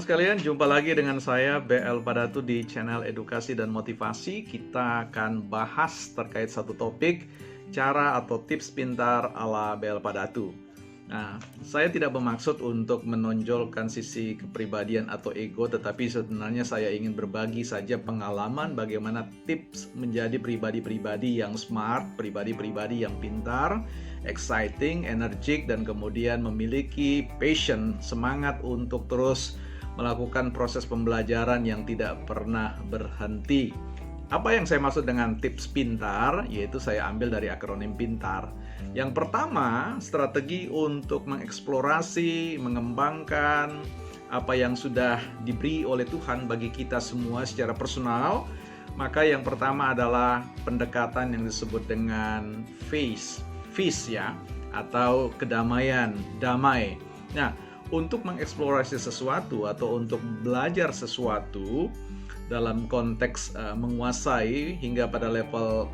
sekalian, jumpa lagi dengan saya BL Padatu di channel Edukasi dan Motivasi. Kita akan bahas terkait satu topik, cara atau tips pintar ala BL Padatu. Nah, saya tidak bermaksud untuk menonjolkan sisi kepribadian atau ego, tetapi sebenarnya saya ingin berbagi saja pengalaman bagaimana tips menjadi pribadi-pribadi yang smart, pribadi-pribadi yang pintar, exciting, energik, dan kemudian memiliki passion, semangat untuk terus melakukan proses pembelajaran yang tidak pernah berhenti. Apa yang saya maksud dengan tips pintar? Yaitu saya ambil dari akronim pintar. Yang pertama, strategi untuk mengeksplorasi, mengembangkan apa yang sudah diberi oleh Tuhan bagi kita semua secara personal. Maka yang pertama adalah pendekatan yang disebut dengan peace ya, atau kedamaian, damai. Nah, untuk mengeksplorasi sesuatu atau untuk belajar sesuatu dalam konteks menguasai hingga pada level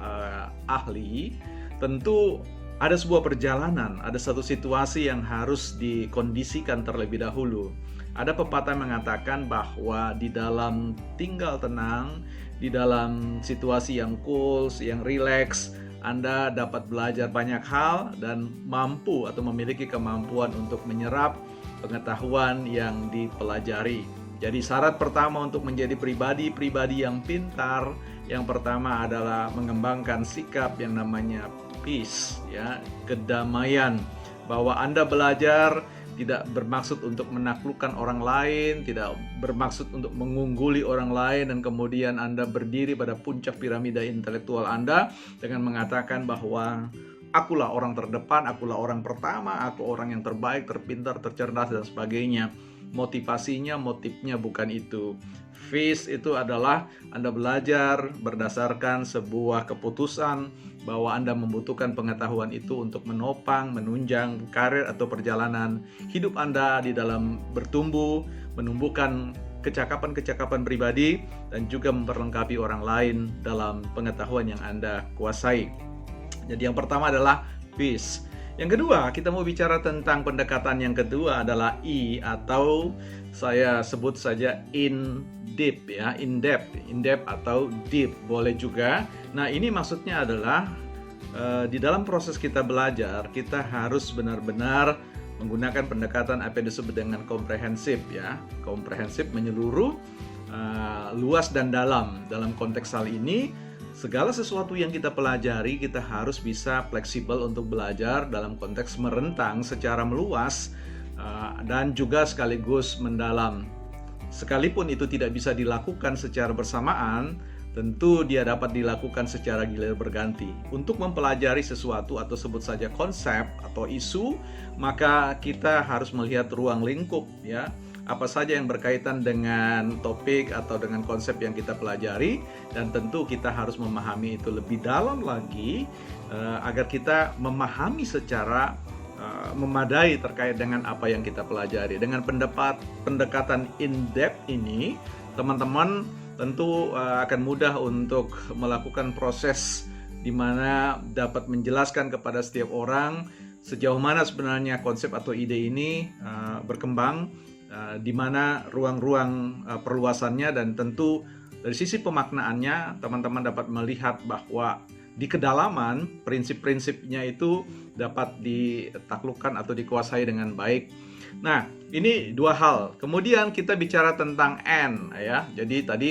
ahli, tentu ada sebuah perjalanan, ada satu situasi yang harus dikondisikan terlebih dahulu. Ada pepatah mengatakan bahwa di dalam tinggal tenang, di dalam situasi yang cool, yang rileks, Anda dapat belajar banyak hal dan mampu atau memiliki kemampuan untuk menyerap pengetahuan yang dipelajari. Jadi syarat pertama untuk menjadi pribadi-pribadi yang pintar, yang pertama adalah mengembangkan sikap yang namanya peace, ya, kedamaian. Bahwa Anda belajar tidak bermaksud untuk menaklukkan orang lain, tidak bermaksud untuk mengungguli orang lain, dan kemudian Anda berdiri pada puncak piramida intelektual Anda dengan mengatakan bahwa akulah orang terdepan, akulah orang pertama, aku orang yang terbaik, terpintar, tercerdas, dan sebagainya. Motifnya bukan itu. Peace itu adalah Anda belajar berdasarkan sebuah keputusan bahwa Anda membutuhkan pengetahuan itu untuk menopang, menunjang karir atau perjalanan hidup Anda di dalam bertumbuh, menumbuhkan kecakapan-kecakapan pribadi, dan juga memperlengkapi orang lain dalam pengetahuan yang Anda kuasai. Jadi yang pertama adalah peace. Yang kedua, kita mau bicara tentang pendekatan yang kedua adalah I, atau saya sebut saja in deep ya, in depth atau deep boleh juga. Nah, ini maksudnya adalah di dalam proses kita belajar, kita harus benar-benar menggunakan pendekatan apa yang disebut dengan komprehensif ya. Komprehensif menyeluruh, luas dan dalam. Dalam konteks hal ini, segala sesuatu yang kita pelajari, kita harus bisa fleksibel untuk belajar dalam konteks merentang secara meluas dan juga sekaligus mendalam. Sekalipun itu tidak bisa dilakukan secara bersamaan, tentu dia dapat dilakukan secara gilir berganti. Untuk mempelajari sesuatu atau sebut saja konsep atau isu, maka kita harus melihat ruang lingkup ya. Apa saja yang berkaitan dengan topik atau dengan konsep yang kita pelajari, dan tentu kita harus memahami itu lebih dalam lagi agar kita memahami secara memadai terkait dengan apa yang kita pelajari. Dengan pendekatan in-depth ini, teman-teman tentu akan mudah untuk melakukan proses di mana dapat menjelaskan kepada setiap orang sejauh mana sebenarnya konsep atau ide ini berkembang, di mana ruang-ruang perluasannya, dan tentu dari sisi pemaknaannya teman-teman dapat melihat bahwa di kedalaman prinsip-prinsipnya itu dapat ditaklukkan atau dikuasai dengan baik. Nah, ini dua hal. Kemudian kita bicara tentang N ya. Jadi tadi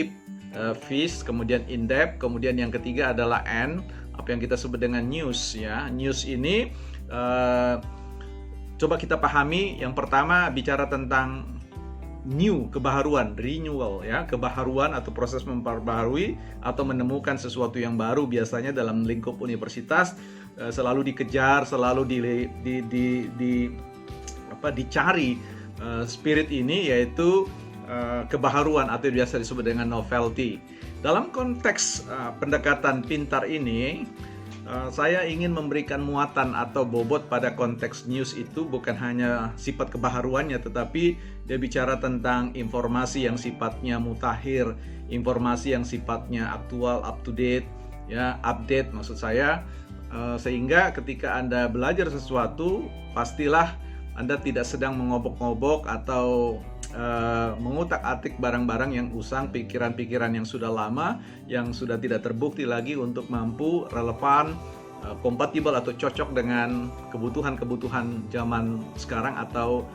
fish, kemudian in depth, kemudian yang ketiga adalah N, apa yang kita sebut dengan news ya. News ini coba kita pahami. Yang pertama bicara tentang new, kebaharuan, renewal ya, kebaharuan atau proses memperbaharui atau menemukan sesuatu yang baru. Biasanya dalam lingkup universitas selalu dikejar, selalu dicari spirit ini, yaitu kebaharuan atau biasa disebut dengan novelty. Dalam konteks pendekatan pintar ini, saya ingin memberikan muatan atau bobot pada konteks news itu bukan hanya sifat kebaharuannya, tetapi dia bicara tentang informasi yang sifatnya mutakhir, informasi yang sifatnya aktual, up to date, ya, update maksud saya, sehingga ketika Anda belajar sesuatu, pastilah Anda tidak sedang mengobok-ngobok atau mengutak-atik barang-barang yang usang, pikiran-pikiran yang sudah lama, yang sudah tidak terbukti lagi untuk mampu relevan, kompatibel atau cocok dengan kebutuhan-kebutuhan zaman sekarang atau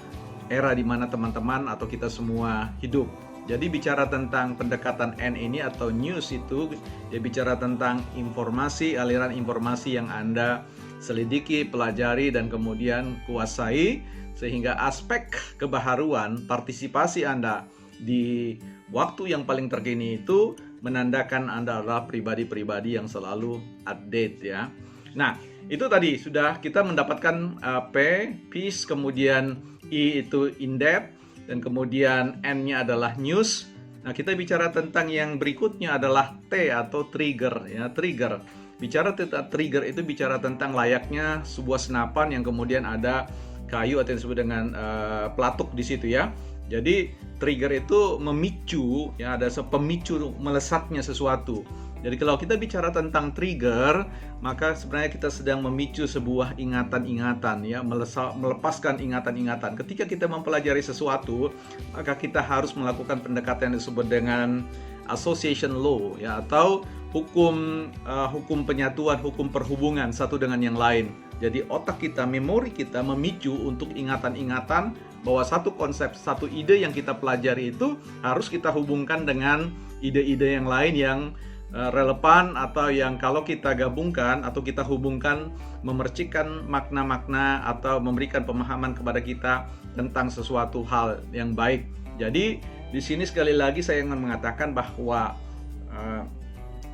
era di mana teman-teman atau kita semua hidup. Jadi bicara tentang pendekatan N ini atau news itu, dia bicara tentang informasi, aliran informasi yang Anda selidiki, pelajari, dan kemudian kuasai, sehingga aspek kebaharuan, partisipasi Anda di waktu yang paling terkini itu menandakan Anda adalah pribadi-pribadi yang selalu update ya. Nah, itu tadi sudah kita mendapatkan P, peace, kemudian I itu in-depth, dan kemudian N-nya adalah news. Nah, kita bicara tentang yang berikutnya adalah T atau trigger ya, trigger. Bicara tentang trigger itu bicara tentang layaknya sebuah senapan yang kemudian ada kayu atau yang disebut dengan pelatuk di situ ya. Jadi trigger itu memicu ya, ada pemicu melesatnya sesuatu. Jadi kalau kita bicara tentang trigger, maka sebenarnya kita sedang memicu sebuah ingatan-ingatan ya, melepaskan ingatan-ingatan. Ketika kita mempelajari sesuatu, maka kita harus melakukan pendekatan yang disebut dengan association law ya, atau hukum penyatuan, hukum perhubungan satu dengan yang lain. Jadi otak kita, memori kita memicu untuk ingatan-ingatan bahwa satu konsep, satu ide yang kita pelajari itu harus kita hubungkan dengan ide-ide yang lain yang relevan, atau yang kalau kita gabungkan atau kita hubungkan memercikkan makna-makna atau memberikan pemahaman kepada kita tentang sesuatu hal yang baik. Jadi di sini sekali lagi saya ingin mengatakan bahwa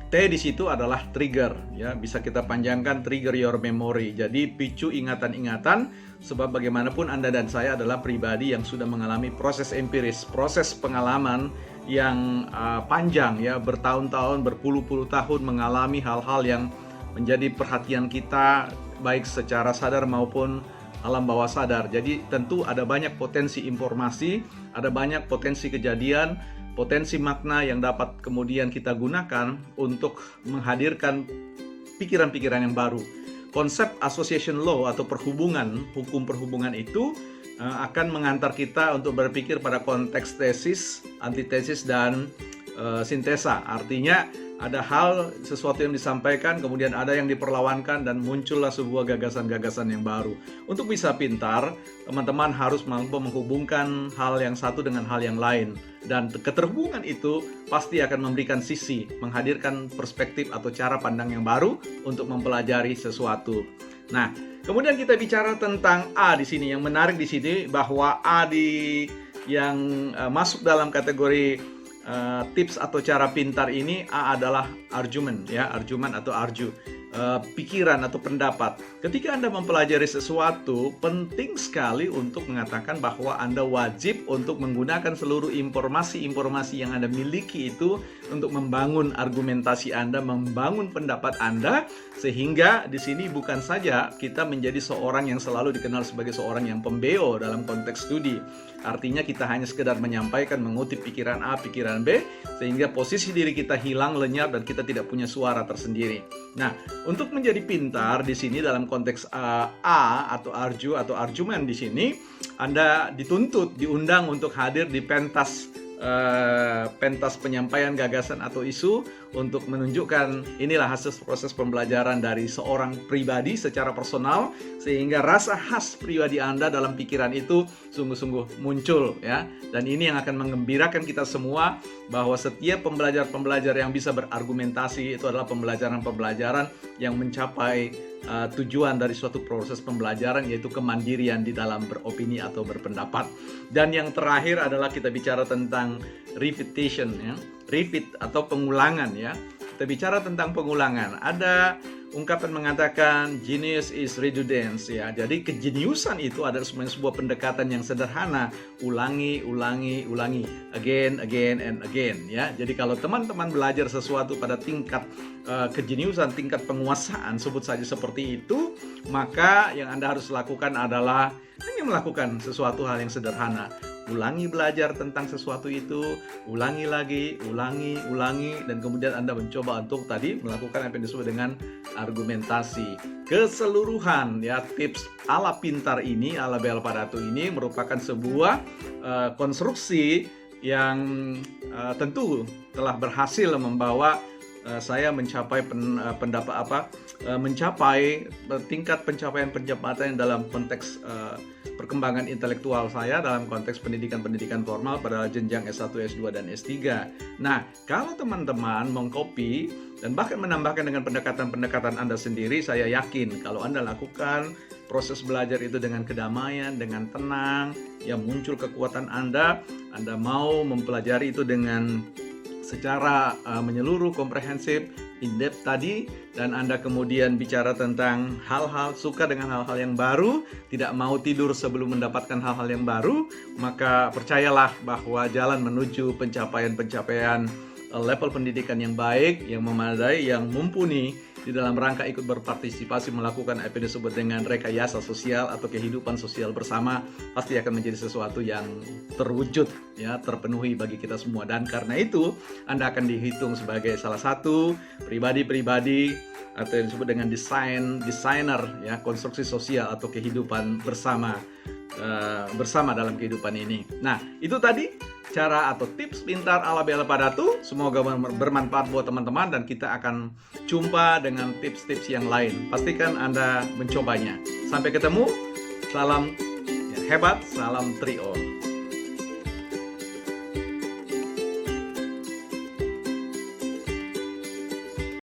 T di situ adalah trigger ya, bisa kita panjangkan trigger your memory. Jadi picu ingatan-ingatan, sebab bagaimanapun Anda dan saya adalah pribadi yang sudah mengalami proses empiris, proses pengalaman yang panjang ya, bertahun-tahun, berpuluh-puluh tahun mengalami hal-hal yang menjadi perhatian kita baik secara sadar maupun alam bawah sadar. Jadi tentu ada banyak potensi informasi, ada banyak potensi kejadian, potensi makna yang dapat kemudian kita gunakan untuk menghadirkan pikiran-pikiran yang baru. Konsep association law atau perhubungan, hukum perhubungan itu akan mengantar kita untuk berpikir pada konteks tesis, antitesis, dan sintesa. Artinya ada hal, sesuatu yang disampaikan, kemudian ada yang diperlawankan, dan muncullah sebuah gagasan-gagasan yang baru. Untuk bisa pintar, teman-teman harus mampu menghubungkan hal yang satu dengan hal yang lain. Dan keterhubungan itu pasti akan memberikan sisi, menghadirkan perspektif atau cara pandang yang baru untuk mempelajari sesuatu. Nah, kemudian kita bicara tentang A di sini. Yang menarik di sini bahwa A yang masuk dalam kategori tips atau cara pintar ini, A adalah argument ya, argument atau arju, pikiran atau pendapat. Ketika Anda mempelajari sesuatu, penting sekali untuk mengatakan bahwa Anda wajib untuk menggunakan seluruh informasi-informasi yang Anda miliki itu untuk membangun argumentasi Anda, membangun pendapat Anda, sehingga di sini bukan saja kita menjadi seorang yang selalu dikenal sebagai seorang yang pembeo dalam konteks studi. Artinya kita hanya sekedar menyampaikan, mengutip pikiran A, pikiran B, sehingga posisi diri kita hilang, lenyap, dan kita tidak punya suara tersendiri. Nah, untuk menjadi pintar di sini dalam konteks A atau arju atau argumen di sini, Anda dituntut, diundang untuk hadir di pentas penyampaian gagasan atau isu untuk menunjukkan inilah hasil proses pembelajaran dari seorang pribadi secara personal, sehingga rasa khas pribadi Anda dalam pikiran itu sungguh-sungguh muncul ya. Dan ini yang akan menggembirakan kita semua, bahwa setiap pembelajar-pembelajar yang bisa berargumentasi itu adalah pembelajaran-pembelajaran yang mencapai tujuan dari suatu proses pembelajaran, yaitu kemandirian di dalam beropini atau berpendapat. Dan yang terakhir adalah kita bicara tentang repetition ya, repeat atau pengulangan ya. Kita bicara tentang pengulangan. Ada ungkapan mengatakan genius is redundance ya. Jadi kejeniusan itu adalah sebuah pendekatan yang sederhana, ulangi, again and again ya. Jadi kalau teman-teman belajar sesuatu pada tingkat kejeniusan, tingkat penguasaan, sebut saja seperti itu, maka yang Anda harus lakukan adalah hanya melakukan sesuatu hal yang sederhana. ulangi belajar tentang sesuatu itu, ulangi lagi, ulangi, dan kemudian Anda mencoba untuk tadi melakukan apa yang disebut dengan argumentasi. Keseluruhan ya tips ala pintar ini, ala Bel Padatu ini merupakan sebuah konstruksi yang tentu telah berhasil membawa saya mencapai mencapai tingkat pencapaian dalam konteks perkembangan intelektual saya dalam konteks pendidikan formal pada jenjang S1, S2, dan S3. Nah, kalau teman-teman mengcopy dan bahkan menambahkan dengan pendekatan Anda sendiri, saya yakin kalau Anda lakukan proses belajar itu dengan kedamaian, dengan tenang, yang muncul kekuatan Anda mau mempelajari itu dengan secara menyeluruh, komprehensif, in-depth tadi, dan Anda kemudian bicara tentang hal-hal, suka dengan hal-hal yang baru, tidak mau tidur sebelum mendapatkan hal-hal yang baru, maka percayalah bahwa jalan menuju pencapaian level pendidikan yang baik, yang memadai, yang mumpuni di dalam rangka ikut berpartisipasi melakukan apa yang disebut dengan rekayasa sosial atau kehidupan sosial bersama, pasti akan menjadi sesuatu yang terwujud, ya, terpenuhi bagi kita semua. Dan karena itu Anda akan dihitung sebagai salah satu pribadi-pribadi atau yang disebut dengan desainer, ya, konstruksi sosial atau kehidupan bersama dalam kehidupan ini. Nah, itu tadi cara atau tips pintar ala Bel Padatu. Semoga bermanfaat buat teman-teman, dan kita akan jumpa dengan tips-tips yang lain. Pastikan Anda mencobanya. Sampai ketemu. Salam hebat, salam trio.